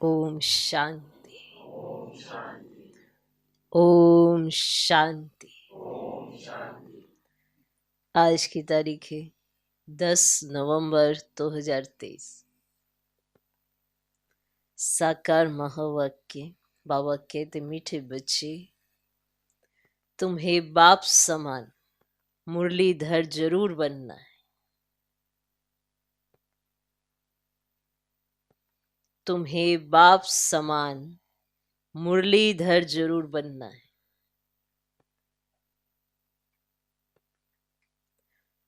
ओम शांति। ओम शांति। आज की तारीख है 10 नवंबर 2023। साकार महावाक्य। बाबा कहते, मीठे बच्चे, तुम्हें बाप समान मुरलीधर जरूर बनना है। तुम्हें बाप समान मुरलीधर जरूर बनना है।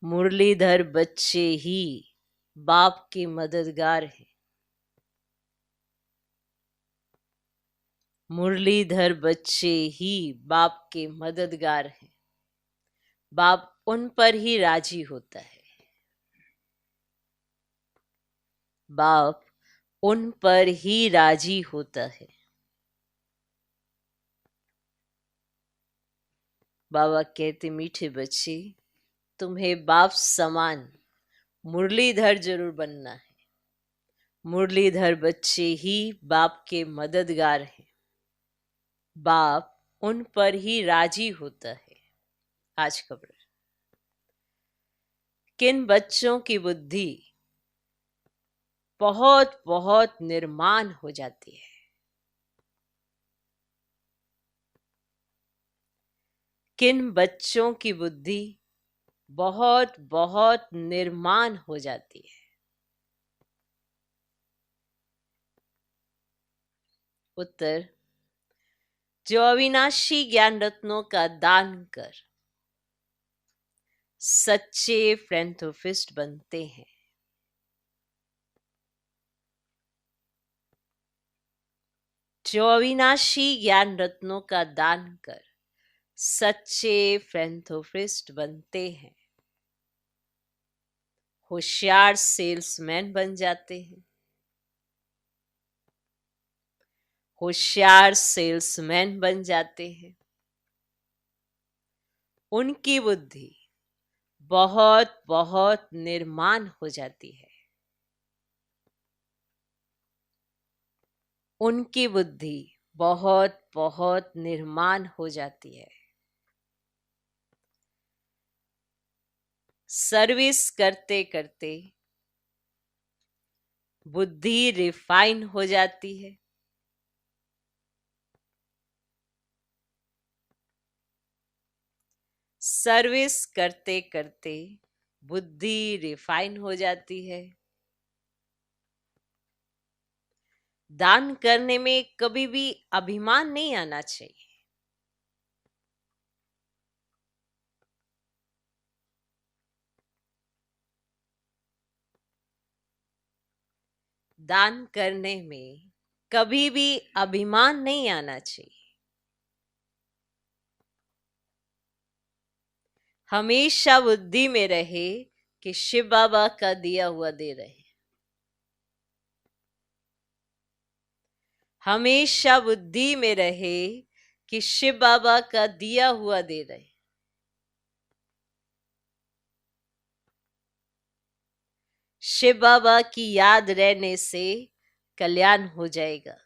मुरलीधर बच्चे ही बाप के मददगार हैं। मुरलीधर बच्चे ही बाप के मददगार हैं। बाप उन पर ही राजी होता है। बाप उन पर ही राजी होता है। बाबा कहते, मीठे बच्चे, तुम्हें बाप समान मुरलीधर जरूर बनना है। मुरलीधर बच्चे ही बाप के मददगार हैं। बाप उन पर ही राजी होता है। आज का प्रश्न, किन बच्चों की बुद्धि बहुत बहुत निर्माण हो जाती है? किन बच्चों की बुद्धि बहुत बहुत निर्माण हो जाती है? उत्तर, जो अविनाशी ज्ञान रत्नों का दान कर सच्चे फ्रेंथोफिस्ट बनते हैं। जो अविनाशी ज्ञान रत्नों का दान कर सच्चे फ्रेंथोफिस्ट बनते हैं। होशियार सेल्समैन बन जाते हैं। होशियार सेल्समैन बन जाते हैं। उनकी बुद्धि बहुत बहुत निर्माण हो जाती है। उनकी बुद्धि बहुत बहुत निर्माण हो जाती है। सर्विस करते करते बुद्धि रिफाइन हो जाती है। सर्विस करते करते बुद्धि रिफाइन हो जाती है। दान करने में कभी भी अभिमान नहीं आना चाहिए। दान करने में कभी भी अभिमान नहीं आना चाहिए। हमेशा बुद्धि में रहे कि शिव बाबा का दिया हुआ दे रहे हैं। हमेशा बुद्धि में रहे कि शिव बाबा का दिया हुआ दे रहे हैं। शिव बाबा की याद रहने से कल्याण हो जाएगा।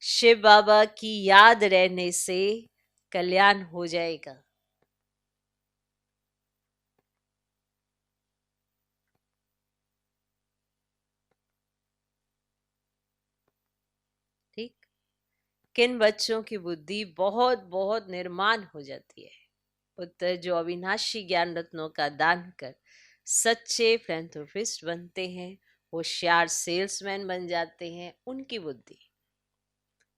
शिव बाबा की याद रहने से कल्याण हो जाएगा। ठीक। किन बच्चों की बुद्धि बहुत बहुत निर्माण हो जाती है? उत्तर, जो अविनाशी ज्ञान रत्नों का दान कर सच्चे फिलैंथ्रोपिस्ट बनते हैं, होशियार सेल्समैन बन जाते हैं, उनकी बुद्धि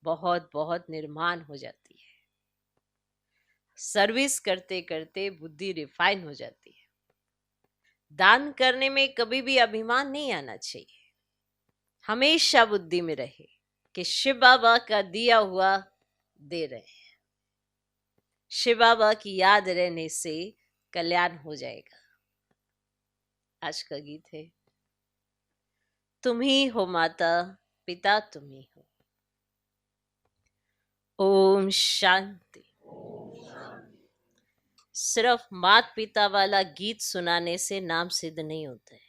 बहुत बहुत निर्माण हो जाती है। सर्विस करते करते बुद्धि रिफाइन हो जाती है। दान करने में कभी भी अभिमान नहीं आना चाहिए। हमेशा बुद्धि में रहे कि शिव बाबा का दिया हुआ दे रहे हैं। शिव बाबा की याद रहने से कल्याण हो जाएगा। आज का गीत है, तुम ही हो माता पिता तुम ही हो। ओम शांति। सिर्फ माता पिता वाला गीत सुनाने से नाम सिद्ध नहीं होता है।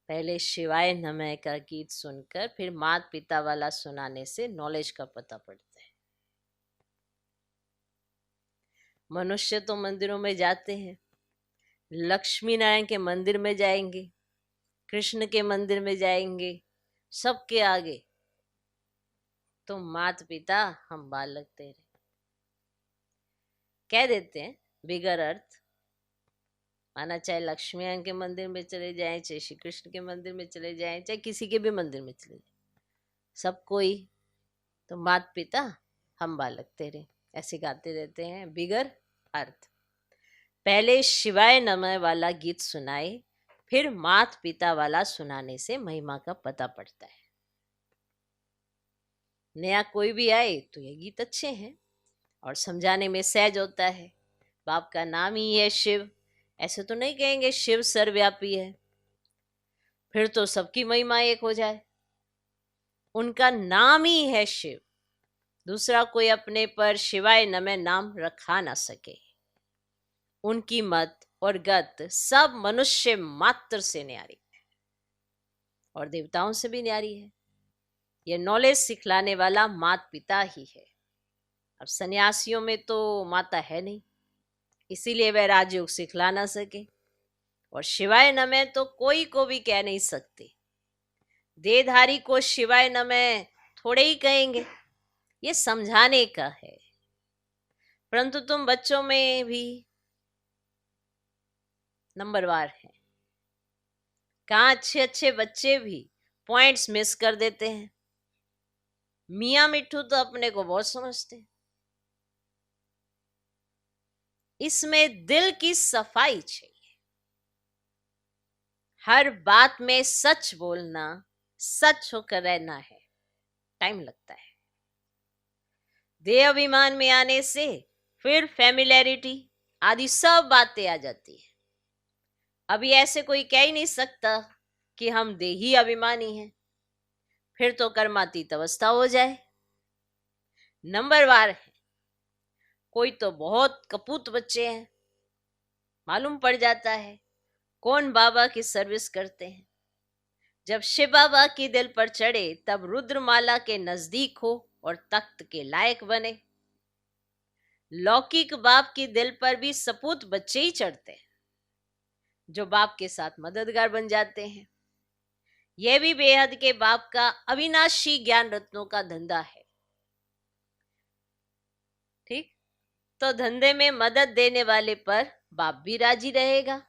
पहले शिवाय नमः का गीत सुनकर फिर माता पिता वाला सुनाने से नॉलेज का पता पड़ता है। मनुष्य तो मंदिरों में जाते हैं, लक्ष्मी नारायण के मंदिर में जाएंगे, कृष्ण के मंदिर में जाएंगे, सबके आगे तो माता पिता हम बालक तेरे कह देते हैं बिगर अर्थ। माना चाहे लक्ष्मी नारायण के मंदिर में चले जाएं, चाहे श्री कृष्ण के मंदिर में चले जाएं, चाहे किसी के भी मंदिर में चले जाएं, सब कोई तो माता पिता हम बालक तेरे ऐसे गाते रहते हैं बिगर अर्थ। पहले शिवाय नमः वाला गीत सुनाए फिर माता पिता वाला सुनाने से महिमा का पता पड़ता है। नया कोई भी आए तो ये गीत अच्छे हैं और समझाने में सहज होता है। बाप का नाम ही है शिव, ऐसे तो नहीं कहेंगे शिव सर्वव्यापी है, फिर तो सबकी महिमा एक हो जाए। उनका नाम ही है शिव, दूसरा कोई अपने पर शिवाय नमः नाम रखा ना सके। उनकी मत और गत सब मनुष्य मात्र से न्यारी है और देवताओं से भी न्यारी है। यह नॉलेज सिखलाने वाला माता पिता ही है। अब सन्यासियों में तो माता है नहीं, इसीलिए वह राजयोग सिखला ना सके। और शिवाय नमः तो कोई को भी कह नहीं सकते, देहधारी को शिवाय नमः थोड़े ही कहेंगे, ये समझाने का है। परंतु तुम बच्चों में भी नंबरवार हैं, कहाँ अच्छे अच्छे बच्चे भी पॉइंट्स मिस कर देते हैं। मियाँ मिट्ठू तो अपने को बहुत समझते हैं। इसमें दिल की सफाई चाहिए, हर बात में सच बोलना, सच होकर रहना है। टाइम लगता है। देह अभिमान में आने से फिर फैमिलियरिटी आदि सब बातें आ जाती है। अभी ऐसे कोई कह ही नहीं सकता कि हम देही अभिमानी हैं, फिर तो कर्मातीत अवस्था हो जाए। नंबरवार है, कोई तो बहुत कपूत बच्चे हैं, मालूम पड़ जाता है कौन बाबा की सर्विस करते हैं। जब शिव बाबा की दिल पर चढ़े तब रुद्रमाला के नजदीक हो और तख्त के लायक बने। लौकिक बाप की दिल पर भी सपूत बच्चे ही चढ़ते हैं, जो बाप के साथ मददगार बन जाते हैं। यह भी बेहद के बाप का अविनाशी ज्ञान रत्नों का धंधा है। ठीक, तो धंधे में मदद देने वाले पर बाप भी राजी रहेगा।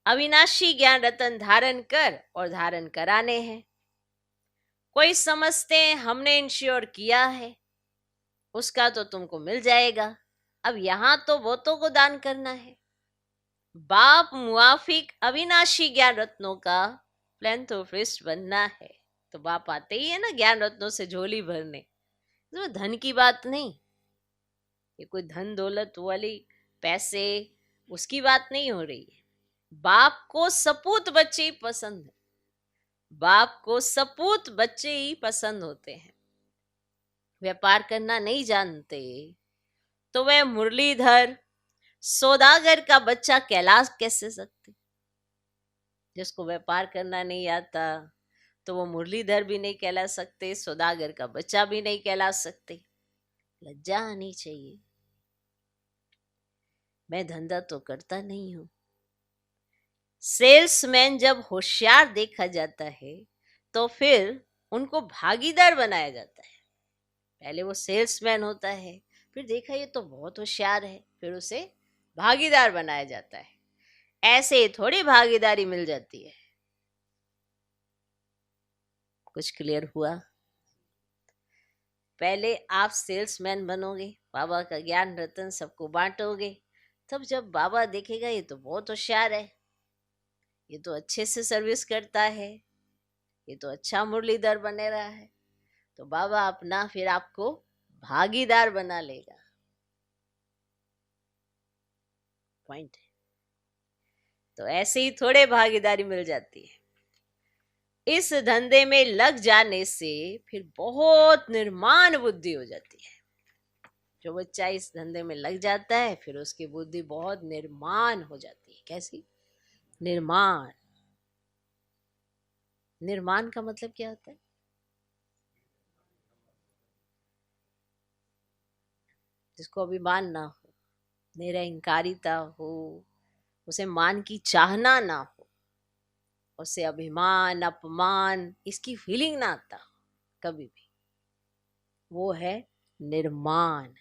अविनाशी ज्ञान रतन धारण कर और धारण कराने हैं। कोई समझते हैं हमने इंश्योर किया है, उसका तो तुमको मिल जाएगा, अब यहां तो बहुतों को दान करना है। बाप मुआफिक अविनाशी ज्ञान रत्नों का फिलैंथ्रोपिस्ट बनना है, तो बाप आते ही है ना ज्ञान रत्नों से झोली भरने। तो धन की बात नहीं, ये कोई धन दौलत वाली पैसे उसकी बात नहीं हो रही है। बाप को सपूत बच्चे ही पसंद है, बाप को सपूत बच्चे ही पसंद होते हैं। व्यापार करना नहीं जानते तो वह मुरलीधर सौदागर का बच्चा कहला कैसे सकते। जिसको व्यापार करना नहीं आता तो वो मुरलीधर भी नहीं कहला सकते, सौदागर का बच्चा भी नहीं कहला सकते। लज्जा आनी चाहिए। मैं धंधा तो करता नहीं हूं। सेल्समैन जब होशियार देखा जाता है तो फिर उनको भागीदार बनाया जाता है। पहले वो सेल्समैन होता है, फिर देखा ये तो बहुत होशियार है, फिर उसे भागीदार बनाया जाता है। ऐसे थोड़ी भागीदारी मिल जाती है। कुछ क्लियर हुआ? पहले आप सेल्समैन बनोगे, बाबा का ज्ञान रतन सबको बांटोगे, तब जब बाबा देखेगा ये तो बहुत होशियार है, ये तो अच्छे से सर्विस करता है, ये तो अच्छा मुरलीधर बने रहा है, तो बाबा अपना फिर आपको भागीदार बना लेगा। पॉइंट है। तो ऐसे ही थोड़े भागीदारी मिल जाती है। इस धंधे में लग जाने से फिर बहुत निर्माण बुद्धि हो जाती है। जो बच्चा इस धंधे में लग जाता है फिर उसकी बुद्धि बहुत निर्माण हो जाती है। कैसी? निर्माण। निर्माण का मतलब क्या होता है? जिसको अभिमान ना हो, निरहंकारिता हो, उसे मान की चाहना ना हो, उसे अभिमान अपमान इसकी फीलिंग ना आता हो कभी भी, वो है निर्माण।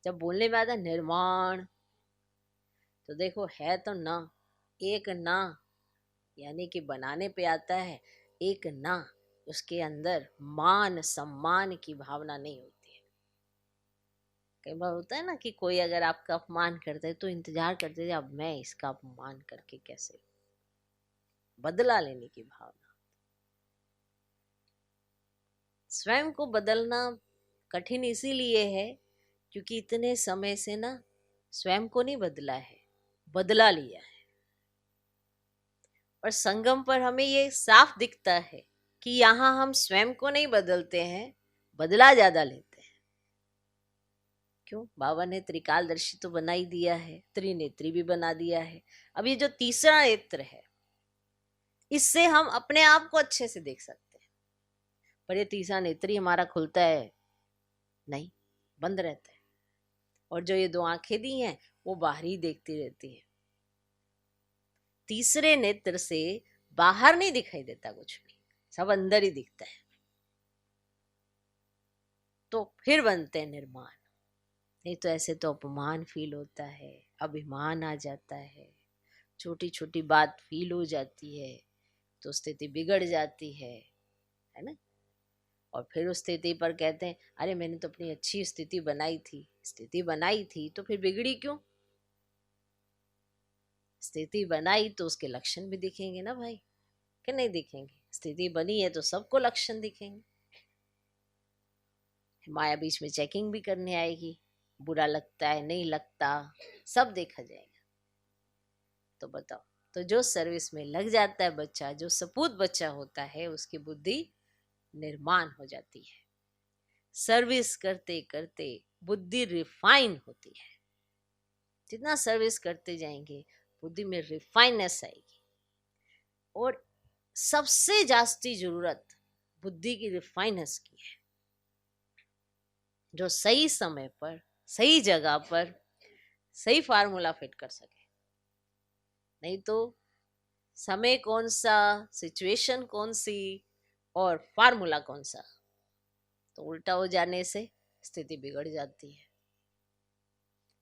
जब बोलने में आता निर्माण, तो देखो है तो ना, एक ना, यानी कि बनाने पे आता है एक ना, उसके अंदर मान सम्मान की भावना नहीं होती है। कई बार होता है ना कि कोई अगर आपका अपमान करता है तो इंतजार करते थे अब मैं इसका अपमान करके कैसे, बदला लेने की भावना। स्वयं को बदलना कठिन इसीलिए है क्योंकि इतने समय से ना स्वयं को नहीं बदला है, बदला लिया है। और संगम पर हमें ये साफ दिखता है कि यहाँ हम स्वयं को नहीं बदलते हैं, बदला ज्यादा लेते हैं। क्यों? बाबा ने त्रिकालदर्शी तो बना ही दिया है, त्रिनेत्री भी बना दिया है। अब ये जो तीसरा नेत्र है, इससे हम अपने आप को अच्छे से देख सकते हैं। पर ये तीसरा नेत्र ही हमारा खुलता है नहीं, बंद रहता है। और जो ये दो आंखें दी हैं वो बाहर ही देखती रहती है। तीसरे नेत्र से बाहर नहीं दिखाई देता कुछ भी, सब अंदर ही दिखता है। तो फिर बनते हैं निर्माण। नहीं तो ऐसे तो अपमान फील होता है, अभिमान आ जाता है, छोटी छोटी बात फील हो जाती है, तो स्थिति बिगड़ जाती है ना। और फिर उस स्थिति पर कहते हैं अरे मैंने तो अपनी अच्छी स्थिति बनाई थी, स्थिति बनाई थी तो फिर बिगड़ी क्यों? स्थिति बनाई तो उसके लक्षण भी दिखेंगे ना भाई, कि नहीं दिखेंगे? स्थिति बनी है तो सबको लक्षण दिखेंगे। माया बीच में चेकिंग भी करने आएगी, बुरा लगता है नहीं लगता, सब देखा जाएगा। तो बताओ, तो जो सर्विस में लग जाता है बच्चा, जो सपूत बच्चा होता है, उसकी बुद्धि निर्माण हो जाती है। सर्विस करते करते बुद्धि रिफाइन होती है। जितना सर्विस करते जाएंगे बुद्धि में रिफाइननेस आएगी। और सबसे जास्ती जरूरत बुद्धि की रिफाइननेस की है, जो सही समय पर सही जगह पर सही फार्मूला फिट कर सके। नहीं तो समय कौन सा, सिचुएशन कौन सी और फार्मूला कौन सा, तो उल्टा हो जाने से स्थिति बिगड़ जाती है।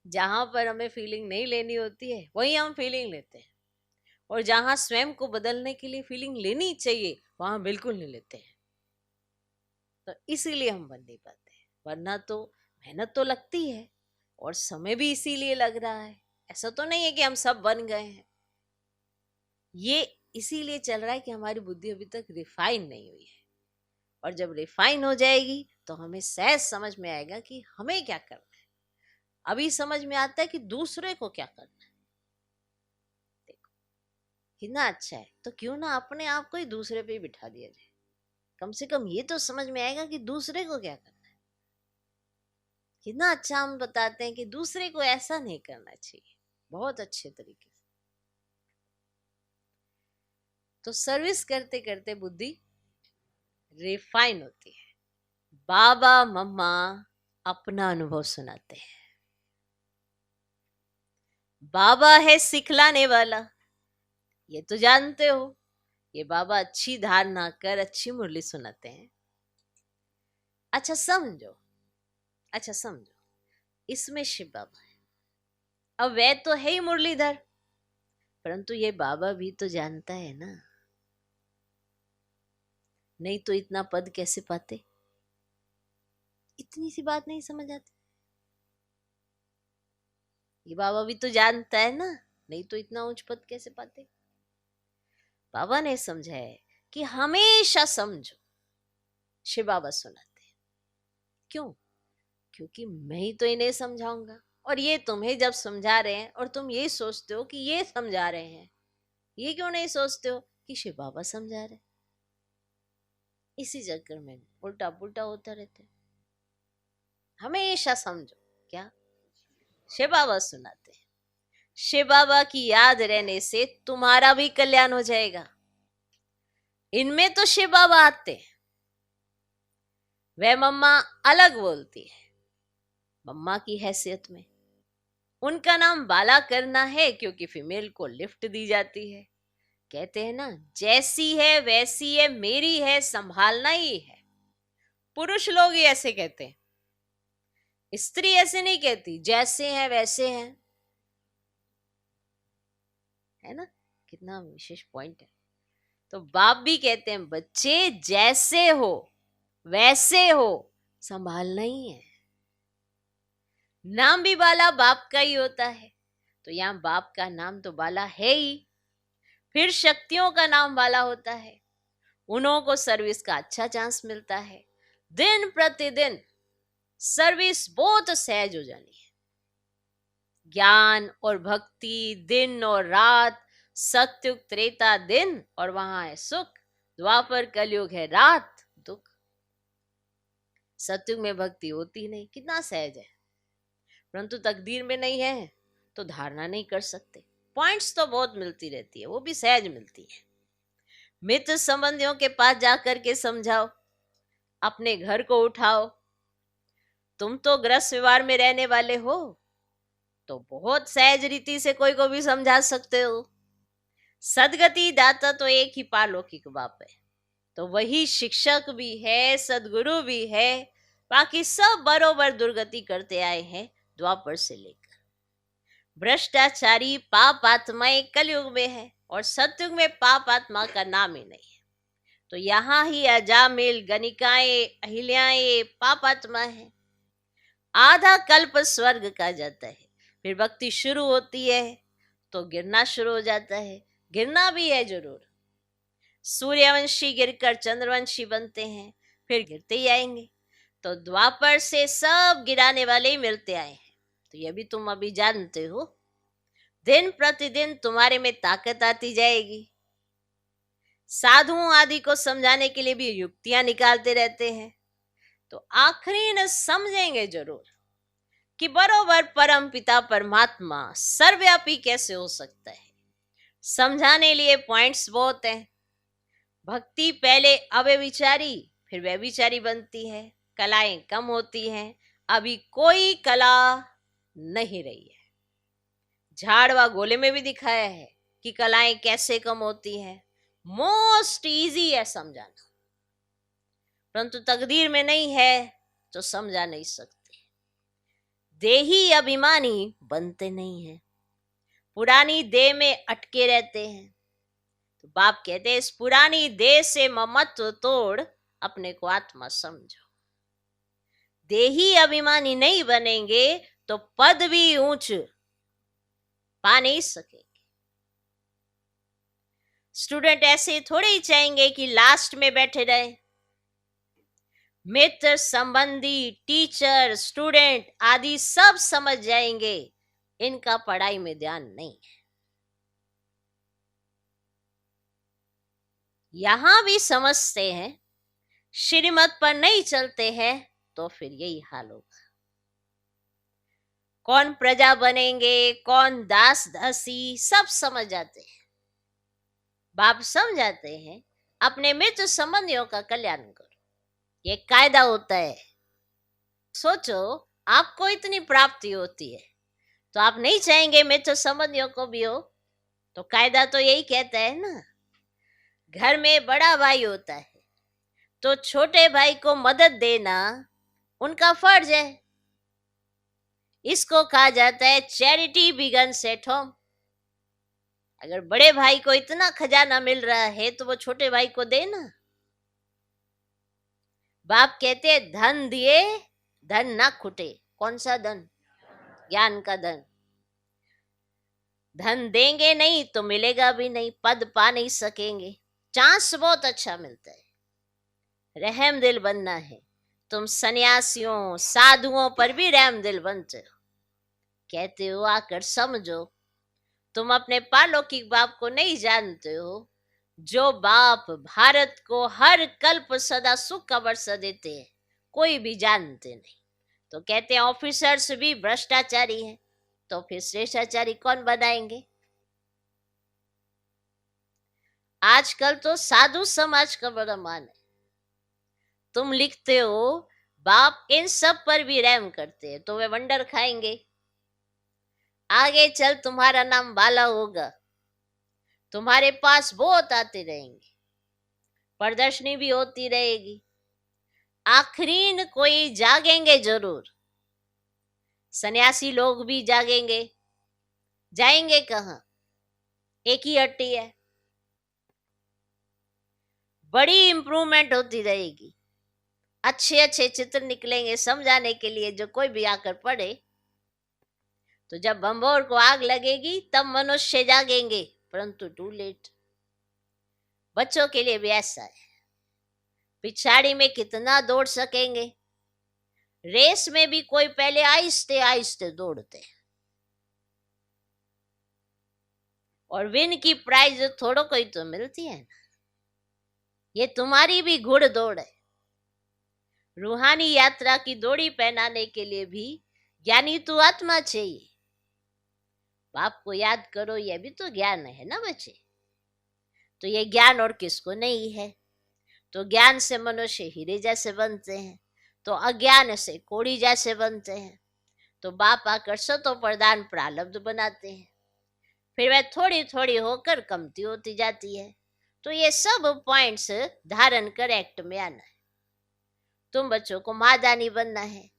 जहां पर हमें फीलिंग नहीं लेनी होती है वहीं हम फीलिंग लेते हैं, और जहां स्वयं को बदलने के लिए फीलिंग लेनी चाहिए वहां बिल्कुल नहीं लेते हैं। तो इसीलिए हम बन नहीं पाते हैं। वरना तो मेहनत तो लगती है और समय भी इसीलिए लग रहा है। ऐसा तो नहीं है कि हम सब बन गए हैं। ये इसीलिए चल रहा है कि हमारी बुद्धि अभी तक रिफाइन नहीं हुई है। और जब रिफाइन हो जाएगी तो हमें सहज समझ में आएगा कि हमें क्या करना है। अभी समझ में आता है कि दूसरे को क्या करना है। देखो कितना अच्छा है, तो क्यों ना अपने आप को ही दूसरे पे ही बिठा दिया जाए। कम से कम ये तो समझ में आएगा कि दूसरे को क्या करना है। कितना अच्छा हम बताते हैं कि दूसरे को ऐसा नहीं करना चाहिए, बहुत अच्छे तरीके से। तो सर्विस करते करते बुद्धि रिफाइन होती है। बाबा मम्मा अपना अनुभव सुनाते हैं। बाबा है सिखलाने वाला, ये तो जानते हो। ये बाबा अच्छी धारणा कर अच्छी मुरली सुनाते हैं। अच्छा समझो, अच्छा समझो, इसमें शिव बाबा है। अब वह तो है ही मुरलीधर, परंतु ये बाबा भी तो जानता है ना, नहीं तो इतना पद कैसे पाते? इतनी सी बात नहीं समझ आती? ये बाबा भी तो जानता है ना, नहीं तो इतना उच्च पद कैसे पाते? बाबा ने समझा है कि हमेशा समझो, शिव बाबा सुनाते हैं। क्यों? क्योंकि मैं ही तो इन्हें समझाऊंगा, और ये तुम्हें जब समझा रहे हैं और तुम ये सोचते हो कि ये समझा रहे हैं, ये क्यों नहीं सोचते हो कि शिव बाबा समझा रहे? इसी चक्कर में उल्टा पुल्टा होता रहता है। हमेशा समझो क्या, शिव बाबा सुनाते हैं। शिव बाबा की याद रहने से तुम्हारा भी कल्याण हो जाएगा, इनमें तो शिव बाबा आते हैं। वह मम्मा अलग बोलती है मम्मा की हैसियत में। उनका नाम बाला करना है क्योंकि फीमेल को लिफ्ट दी जाती है। कहते हैं ना, जैसी है वैसी है, मेरी है, संभालना ही है। पुरुष लोग ही ऐसे कहते हैं, स्त्री ऐसे नहीं कहती, जैसे हैं वैसे हैं। है ना, कितना विशेष पॉइंट है। तो बाप भी कहते हैं बच्चे जैसे हो वैसे हो, संभालना ही है। नाम भी बाला बाप का ही होता है, तो यहां बाप का नाम तो बाला है ही। फिर शक्तियों का नाम बाला होता है, उन्हों को सर्विस का अच्छा चांस मिलता है। दिन प्रतिदिन सर्विस बहुत सहज हो जानी है। ज्ञान और भक्ति दिन और रात, सत्युग त्रेता दिन और वहां है सुख, द्वापर कलयुग है रात दुख। सत्युग में भक्ति होती नहीं, कितना सहज है, परंतु तकदीर में नहीं है तो धारणा नहीं कर सकते। पॉइंट्स तो बहुत मिलती रहती है, वो भी सहज मिलती है। मित्र संबंधियों के पास जाकर के समझाओ, अपने घर को उठाओ। तुम तो गृहस्थ व्यवहार में रहने वाले हो, तो बहुत सहज रीति से कोई को भी समझा सकते हो। सदगति दाता तो एक ही पारलौकिक बाप है, तो वही शिक्षक भी है, सदगुरु भी है। बाकी सब बरोबर दुर्गति करते आए हैं द्वापर से लेकर। भ्रष्टाचारी पाप आत्माएं कलयुग में है और सतयुग में पाप आत्मा का नाम ही नहीं है। तो यहाँ ही अजामिल, गणिकाएं, अहिल्याएं पाप आत्मा है। आधा कल्प स्वर्ग का जाता है, फिर भक्ति शुरू होती है तो गिरना शुरू हो जाता है। गिरना भी है जरूर, सूर्यवंशी गिरकर चंद्रवंशी बनते हैं, फिर गिरते ही आएंगे। तो द्वापर से सब गिराने वाले ही मिलते आए हैं, तो ये भी तुम अभी जानते हो। दिन प्रतिदिन तुम्हारे में ताकत आती जाएगी। साधुओं आदि को समझाने के लिए भी युक्तियां निकालते रहते हैं, तो आखिरी न समझेंगे जरूर कि बरोबर परम पिता परमात्मा सर्वव्यापी कैसे हो सकता है। समझाने लिए पॉइंट्स बहुत हैं। भक्ति पहले अव्यभिचारी फिर व्यभिचारी बनती है, कलाएं कम होती हैं, अभी कोई कला नहीं रही है। झाड़वा गोले में भी दिखाया है कि कलाएं कैसे कम होती हैं। मोस्ट इजी है समझाना, परंतु तकदीर में नहीं है तो समझा नहीं सकते। देही अभिमानी बनते नहीं हैं, पुरानी देह में अटके रहते हैं। तो बाप कहते हैं इस पुरानी देह से ममत्व तोड़ अपने को आत्मा समझो। देही अभिमानी नहीं बनेंगे तो पद भी ऊंच पा नहीं सकेंगे। स्टूडेंट ऐसे थोड़े ही चाहेंगे कि लास्ट में बैठे रहे। मित्र संबंधी, टीचर, स्टूडेंट आदि सब समझ जाएंगे इनका पढ़ाई में ध्यान नहीं है। यहां भी समझते हैं, श्रीमत पर नहीं चलते हैं तो फिर यही हाल होगा। कौन प्रजा बनेंगे, कौन दास दासी, सब समझ जाते हैं। बाप समझाते हैं अपने मित्र संबंधियों का कल्याण करो, ये कायदा होता है। सोचो आपको इतनी प्राप्ति होती है तो आप नहीं चाहेंगे मित्र संबंधियों को भी हो, तो कायदा तो यही कहता है ना। घर में बड़ा भाई होता है तो छोटे भाई को मदद देना उनका फर्ज है। इसको कहा जाता है चैरिटी बिगन्स एट होम। अगर बड़े भाई को इतना खजाना मिल रहा है तो वो छोटे भाई को देना। बाप कहते हैं धन दिए धन ना खुटे। कौन सा धन? ज्ञान का धन। धन देंगे नहीं तो मिलेगा भी नहीं, पद पा नहीं सकेंगे। चांस बहुत अच्छा मिलता है, रहम दिल बनना है। तुम सन्यासियों साधुओं पर भी रहम दिल बनते हो। कहते हो आकर समझो, तुम अपने पारलौकिक बाप को नहीं जानते हो, जो बाप भारत को हर कल्प सदा सुख का वर्षा देते हैं, कोई भी जानते नहीं। तो कहते हैं ऑफिसर्स भी भ्रष्टाचारी हैं, तो फिर श्रेष्ठाचारी कौन बनाएंगे? आजकल तो साधु समाज का बड़ा मान है। तुम लिखते हो बाप इन सब पर भी रहम करते हैं, तो वे वंडर खाएंगे। आगे चल तुम्हारा नाम बाला होगा, तुम्हारे पास बहुत आते रहेंगे, प्रदर्शनी भी होती रहेगी। आखिरीन कोई जागेंगे जरूर, सन्यासी लोग भी जागेंगे। जाएंगे कहाँ? एक ही हट्टी है। बड़ी इंप्रूवमेंट होती रहेगी, अच्छे अच्छे चित्र निकलेंगे समझाने के लिए, जो कोई भी आकर पढ़े। तो जब बम्बोर को आग लगेगी तब मनुष्य जागेंगे, परंतु टू लेट। बच्चों के लिए भी ऐसा है, पिछाड़ी में कितना दौड़ सकेंगे। रेस में भी कोई पहले आहिस्ते आहिस्ते दौड़ते हैं, और विन की प्राइज थोड़ो कोई तो मिलती है ना। ये तुम्हारी भी घुड़ दौड़ है। रूहानी यात्रा की दौड़ी पहनाने के लिए भी ज्ञानी तो आत्मा चाहिए। बाप को याद करो, यह भी तो ज्ञान है ना बच्चे। तो ये ज्ञान और किसको नहीं है। तो ज्ञान से मनुष्य हीरे जैसे बनते हैं, तो अज्ञान से कोड़ी जैसे बनते हैं। तो बाप आकर सतो प्रदान प्रारब्ध बनाते हैं, फिर वह थोड़ी थोड़ी होकर कमती होती जाती है। तो ये सब पॉइंट्स धारण कर एक्ट में आना है। तुम बच्चों को महादानी बनना है,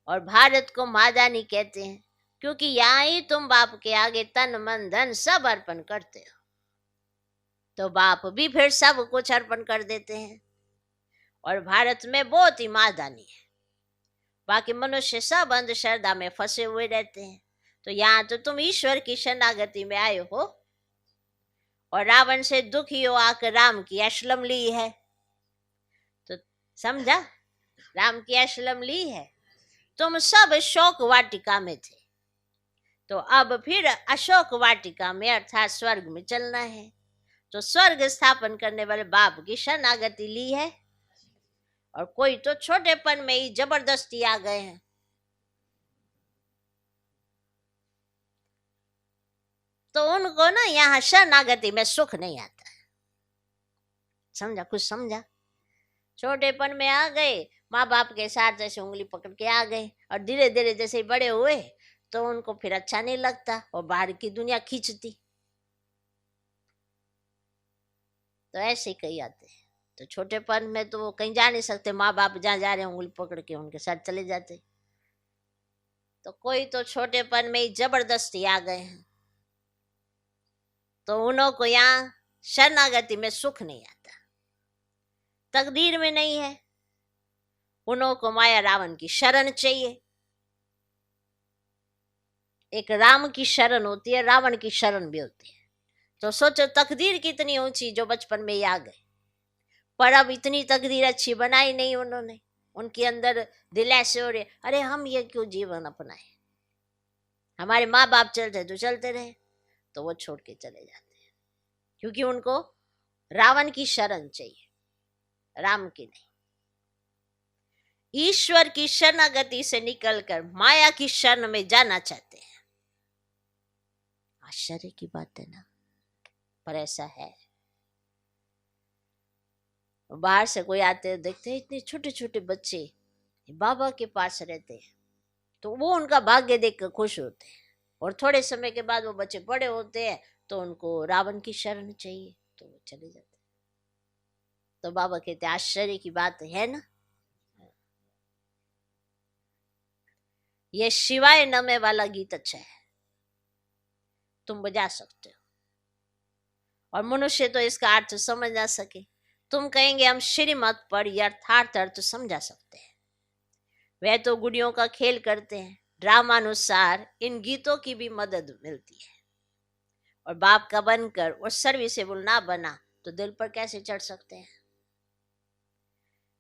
और भारत को महादानी कहते हैं क्योंकि यहाँ ही तुम बाप के आगे तन मन धन सब अर्पण करते हो। तो बाप भी फिर सब कुछ अर्पण कर देते हैं, और भारत में बहुत ही महादानी है। बाकी मनुष्य सब अंधश्रद्धा में फंसे हुए रहते हैं। तो यहाँ तो तुम ईश्वर की शरणागति में आए हो, और रावण से दुखी हो आकर राम की अशलम ली है। तो समझा, राम की अशलम ली है। तुम सब शोक वाटिका में थे, तो अब फिर अशोक वाटिका में अर्थात स्वर्ग में चलना है। तो स्वर्ग स्थापन करने वाले बाप की शरणागति ली है। और कोई तो छोटेपन में ही जबरदस्ती आ गए हैं। तो उनको ना यहाँ शरणागति में सुख नहीं आता है। समझा? कुछ समझा? छोटेपन में आ गए, माँ बाप के साथ जैसे उंगली पकड़ के आ गए, और धीरे धीरे जैसे बड़े हुए तो उनको फिर अच्छा नहीं लगता, और बाहर की दुनिया खींचती। तो ऐसे ही कई आते हैं। तो छोटेपन में तो वो कहीं जा नहीं सकते, माँ बाप जहाँ जा रहे हैं उंगली पकड़ के उनके साथ चले जाते। तो कोई तो छोटेपन में ही जबरदस्ती आ गए हैं, तो उन्हों को यहाँ शरणागति में सुख नहीं आता, तकदीर में नहीं है। उन्हों को माया रावण की शरण चाहिए। एक राम की शरण होती है, रावण की शरण भी होती है। तो सोचो तकदीर कितनी ऊंची, जो बचपन में ही आ गए। पर अब इतनी तकदीर अच्छी बनाई नहीं उन्होंने। उनके अंदर दिल ऐसे हो रहे, अरे हम ये क्यों जीवन अपनाए, हमारे माँ बाप चलते तो चलते रहे। तो वो छोड़ के चले जाते हैं, क्योंकि उनको रावण की शरण चाहिए, राम की नहीं। ईश्वर की शरणागति से निकलकर माया की शरण में जाना चाहते हैं। आश्चर्य की बात है ना, पर ऐसा है। बाहर से कोई आते हैं, देखते हैं इतने छोटे छोटे बच्चे बाबा के पास रहते हैं, तो वो उनका भाग्य देखकर खुश होते हैं। और थोड़े समय के बाद वो बच्चे बड़े होते हैं, तो उनको रावण की शरण चाहिए, तो वो चले जाते हैं। तो बाबा कहते आश्चर्य की बात है ना। ये शिवाय नमे वाला गीत अच्छा है, तुम बजा सकते हो, और मनुष्य तो इसका अर्थ समझ ना सके। तुम कहेंगे हम श्रीमत पर यथार्थ अर्थ समझा सकते हैं। वह तो गुड़ियों का खेल करते हैं, ड्रामानुसार इन गीतों की भी मदद मिलती है। और बाप का बनकर और सर्विसेबल ना बना तो दिल पर कैसे चढ़ सकते हैं।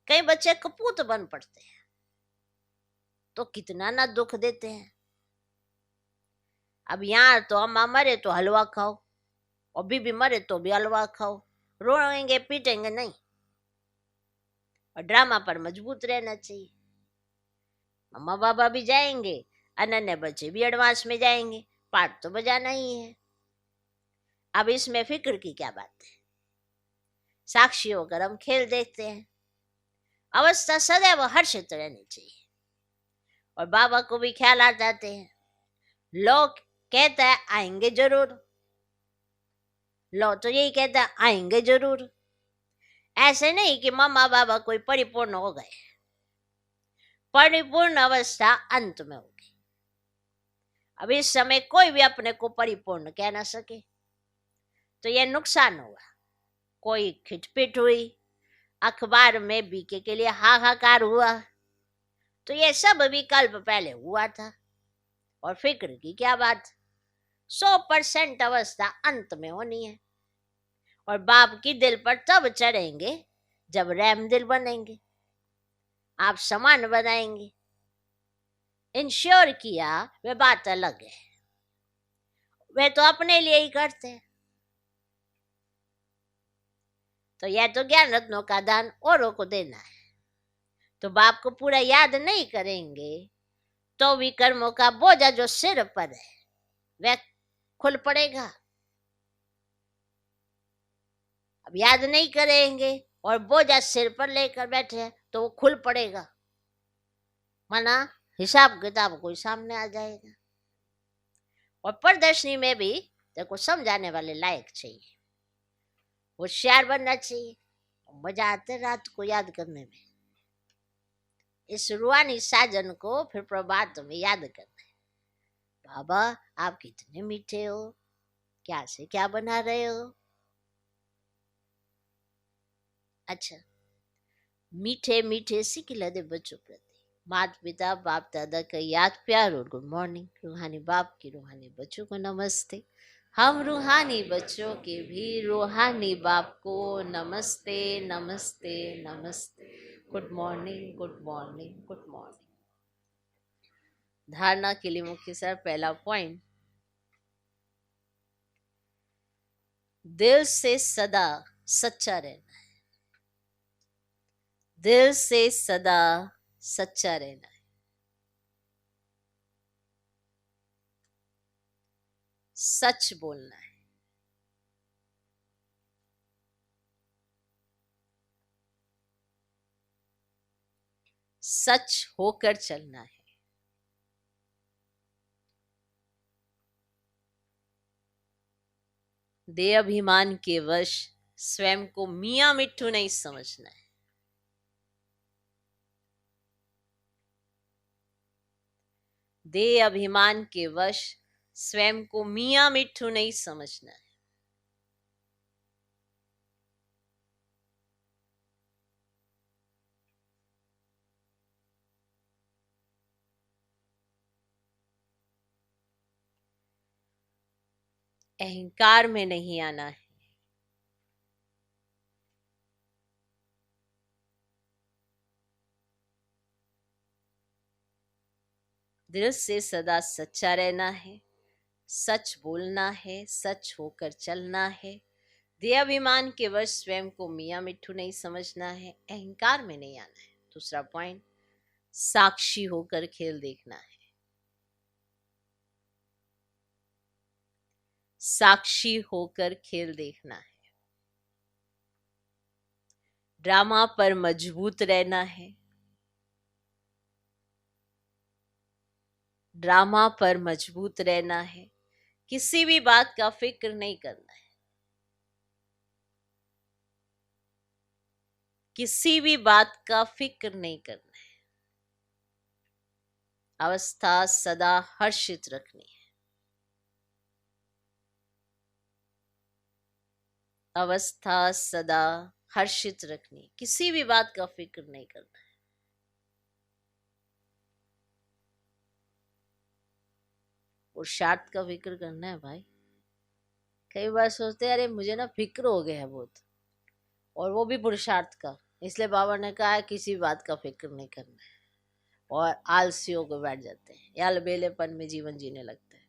कई बच्चे कपूत बन पड़ते हैं, तो कितना ना दुख देते हैं। अब यहाँ तो अम्मा मरे तो हलवा खाओ, और बीबी मरे तो भी हलवा खाओ, रोएंगे पीटेंगे नहीं। और ड्रामा पर मजबूत रहना चाहिए। मम्मा बाबा भी जाएंगे, अनन्य बच्चे भी एडवांस में जाएंगे, पाठ तो बजाना ही है। अब इसमें फिक्र की क्या बात है। साक्षी होकर हम खेल देखते हैं। अवस्था सदैव हर्षित रहनी चाहिए। और बाबा को भी ख्याल आ जाते हैं। लोग कहता है आएंगे जरूर, लो तो यही कहता है आएंगे जरूर। ऐसे नहीं कि मम्मा बाबा कोई परिपूर्ण हो गए, परिपूर्ण अवस्था अंत में होगी। अब इस समय कोई भी अपने को परिपूर्ण कह ना सके, तो यह नुकसान हुआ। कोई खिटपिट हुई, अखबार में बीके के लिए हाहाकार हुआ, तो यह सब विकल्प पहले हुआ था और फिक्र की क्या बात। 100% अवस्था अंत में होनी है। और बाप की दिल पर तब चढ़ेंगे जब रैम दिल बनेंगे, आप समान बनाएंगे। इंश्योर किया वह बात अलग है, वे तो अपने लिए ही करते हैं। तो यह तो ज्ञान रत्नों का दान औरों को देना है, तो बाप को पूरा याद नहीं करेंगे तो भी कर्मों का बोझा जो सिर पर है वह खुल पड़ेगा। अब याद नहीं करेंगे और बोझा सिर पर लेकर बैठे हैं तो वो खुल पड़ेगा, माना हिसाब किताब कोई सामने आ जाएगा। और प्रदर्शनी में भी देखो समझाने वाले लायक चाहिए, होशियार बनना चाहिए। मजा आता है रात को याद करने में, इस रूहानी साजन को फिर प्रभात में याद करना है। बाबा आप कितने मीठे हो, क्या से क्या बना रहे हो। अच्छा, मीठे मीठे सिखला दे बच्चों प्रति माता पिता बाप दादा का याद प्यार और गुड मॉर्निंग। रूहानी बाप की रूहानी बच्चों को नमस्ते। हम रूहानी बच्चों के भी रूहानी बाप को नमस्ते नमस्ते नमस्ते। Good morning good morning good morning. धारणा के लिए मुख्य सर पहला पॉइंट, दिल से सदा सच्चा रहना है। दिल से सदा सच्चा रहना है। सच बोलना है। सच होकर चलना है। देह अभिमान के वश स्वयं को मियां मिट्ठू नहीं समझना है। देह अभिमान के वश स्वयं को मियां मिट्ठू नहीं समझना है। अहंकार में नहीं आना है। दिल से सदा सच्चा रहना है, सच बोलना है, सच होकर चलना है। देहाभिमान के वश स्वयं को मियां मिट्ठू नहीं समझना है, अहंकार में नहीं आना है। दूसरा पॉइंट, साक्षी होकर खेल देखना है। साक्षी होकर खेल देखना है। ड्रामा पर मजबूत रहना है। ड्रामा पर मजबूत रहना है। किसी भी बात का फिक्र नहीं करना है। किसी भी बात का फिक्र नहीं करना है। अवस्था सदा हर्षित रखनी है। अवस्था सदा हर्षित रखनी, किसी भी बात का फिक्र नहीं करना है। पुरुषार्थ का फिक्र करना है भाई। कई बार सोचते हैं अरे मुझे ना फिक्र हो गया है बहुत, और वो भी पुरुषार्थ का। इसलिए बाबा ने कहा है किसी बात का फिक्र नहीं करना है, और आलसी होकर बैठ जाते हैं या अलबेलेपन में जीवन जीने लगते हैं।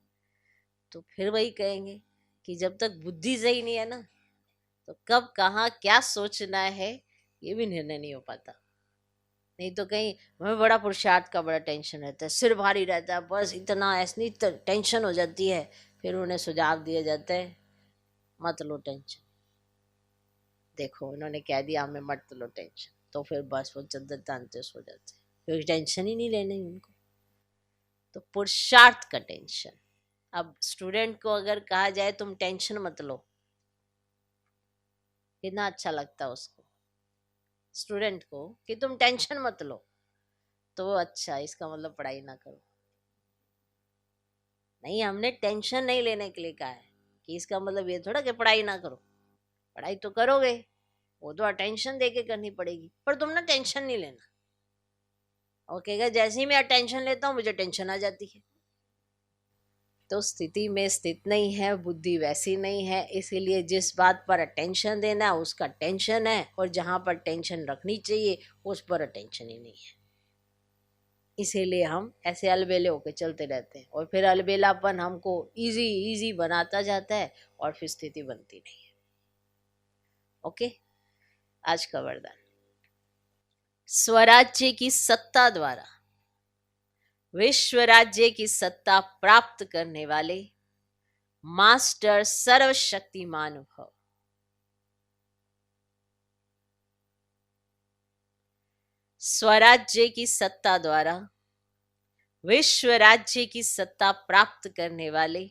तो फिर वही कहेंगे कि जब तक बुद्धि सही नहीं है ना, तो कब कहाँ क्या सोचना है ये भी निर्णय नहीं हो पाता। नहीं तो कहीं हमें बड़ा पुरुषार्थ का बड़ा टेंशन रहता है, सिर भारी रहता है, बस इतना ऐसी टेंशन हो जाती है। फिर उन्हें सुझाव दिए जाते हैं मत लो टेंशन। देखो उन्होंने कह दिया हमें मत लो टेंशन, तो फिर बस वो चद्दर तानते सो जाते, क्योंकि टेंशन ही नहीं लेनी उनको। तो पुरुषार्थ का टेंशन। अब स्टूडेंट को अगर कहा जाए तुम टेंशन मत लो, कितना अच्छा लगता है उसको, स्टूडेंट को, कि तुम टेंशन मत लो, तो वो अच्छा इसका मतलब पढ़ाई ना करो। नहीं, हमने टेंशन नहीं लेने के लिए कहा है, कि इसका मतलब ये थोड़ा कि पढ़ाई ना करो, पढ़ाई तो करोगे, वो तो अटेंशन दे के करनी पड़ेगी, पर तुम ना टेंशन नहीं लेना। और कहेगा जैसे ही मैं अटेंशन लेता हूँ मुझे टेंशन आ जाती है। तो स्थिति में स्थित नहीं है, बुद्धि वैसी नहीं है, इसीलिए जिस बात पर अटेंशन देना है उसका टेंशन है, और जहाँ पर टेंशन रखनी चाहिए उस पर अटेंशन ही नहीं है। इसीलिए हम ऐसे अलबेले होकर चलते रहते हैं, और फिर अलबेलापन हमको इजी इजी बनाता जाता है, और फिर स्थिति बनती नहीं है। ओके, आज का वरदान। स्वराज्य की सत्ता द्वारा विश्व राज्य की सत्ता प्राप्त करने वाले मास्टर सर्वशक्तिमान भव। स्वराज्य की सत्ता द्वारा विश्व राज्य की सत्ता प्राप्त करने वाले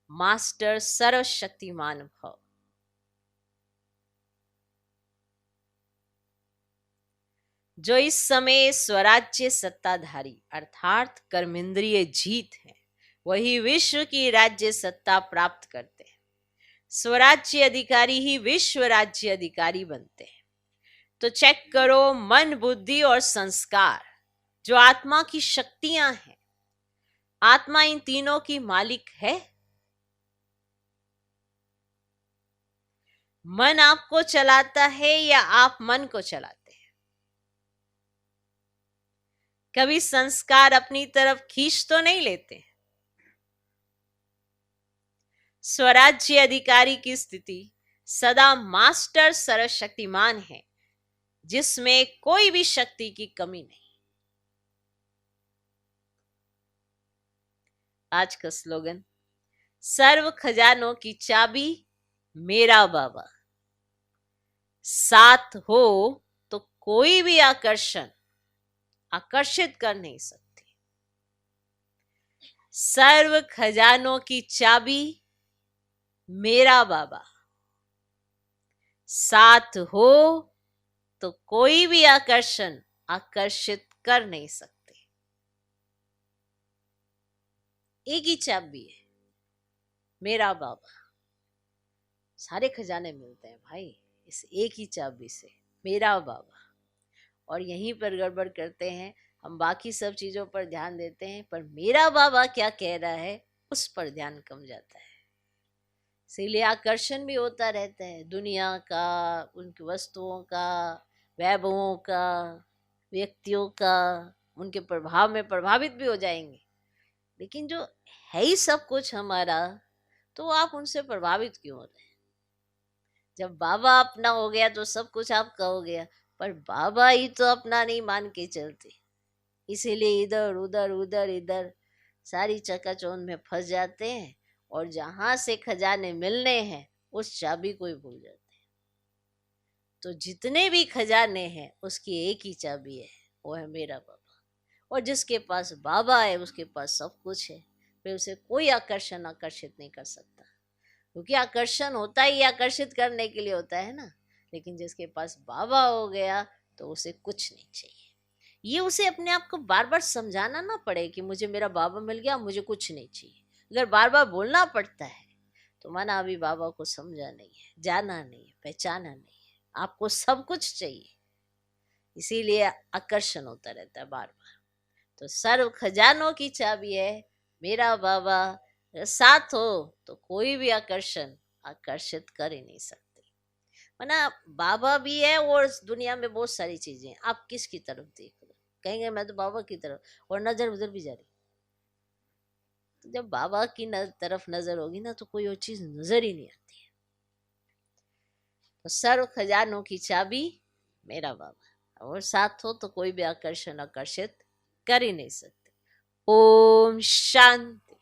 मास्टर सर्वशक्तिमान भव। जो इस समय स्वराज्य सत्ताधारी अर्थात कर्मेंद्रिय जीत है, वही विश्व की राज्य सत्ता प्राप्त करते हैं। स्वराज्य अधिकारी ही विश्व राज्य अधिकारी बनते हैं। तो चेक करो, मन, बुद्धि और संस्कार जो आत्मा की शक्तियां हैं, आत्मा इन तीनों की मालिक है। मन आपको चलाता है या आप मन को चलाते हैं? कभी संस्कार अपनी तरफ खींच तो नहीं लेते। स्वराज्य अधिकारी की स्थिति सदा मास्टर सर्वशक्तिमान है, जिसमें कोई भी शक्ति की कमी नहीं। आज का स्लोगन, सर्व खजानों की चाबी मेरा बाबा, साथ हो तो कोई भी आकर्षण आकर्षित कर नहीं सकती। सर्व खजानों की चाबी मेरा बाबा, साथ हो तो कोई भी आकर्षण आकर्षित कर नहीं सकते। एक ही चाबी है, मेरा बाबा। सारे खजाने मिलते हैं भाई इस एक ही चाबी से, मेरा बाबा। और यहीं पर गड़बड़ करते हैं हम, बाकी सब चीजों पर ध्यान देते हैं, पर मेरा बाबा क्या कह रहा है उस पर ध्यान कम जाता है। इसीलिए आकर्षण भी होता रहता है दुनिया का, उनकी वस्तुओं का, वैभवों का, व्यक्तियों का, उनके प्रभाव में प्रभावित भी हो जाएंगे। लेकिन जो है ही सब कुछ हमारा, तो आप उनसे प्रभावित क्यों हो रहे हैं? जब बाबा अपना हो गया तो सब कुछ आपका हो गया, पर बाबा ही तो अपना नहीं मान के चलते। इसीलिए इधर उधर उधर इधर सारी चकाचौंध में फंस जाते हैं, और जहां से खजाने मिलने हैं उस चाबी को ही भूल जाते हैं। तो जितने भी खजाने हैं उसकी एक ही चाबी है, वो है मेरा बाबा। और जिसके पास बाबा है उसके पास सब कुछ है, फिर उसे कोई आकर्षण आकर्षित नहीं कर सकता, क्योंकि आकर्षण होता ही आकर्षित करने के लिए होता है ना। लेकिन जिसके पास बाबा हो गया तो उसे कुछ नहीं चाहिए। ये उसे अपने आप को बार बार समझाना ना पड़े कि मुझे मेरा बाबा मिल गया, मुझे कुछ नहीं चाहिए। अगर बार बार बोलना पड़ता है तो माना अभी बाबा को समझा नहीं है, जाना नहीं है, पहचाना नहीं है, आपको सब कुछ चाहिए। इसीलिए आकर्षण होता रहता है बार बार। तो सर्व खजानों की चाबी है मेरा बाबा, साथ हो तो कोई भी आकर्षण आकर्षित कर ही नहीं सकते। वरना बाबा भी है और दुनिया में बहुत सारी चीजें हैं, आप किसकी तरफ देख रहे हो? कहेंगे मैं तो बाबा की तरफ, और नजर उधर भी जा रही। तो जब बाबा की तरफ नजर होगी ना तो कोई और चीज नजर ही नहीं आती है। तो सर्व खजानों की चाबी मेरा बाबा, और साथ हो तो कोई भी आकर्षण आकर्षित कर ही नहीं सकते। ओम शांति।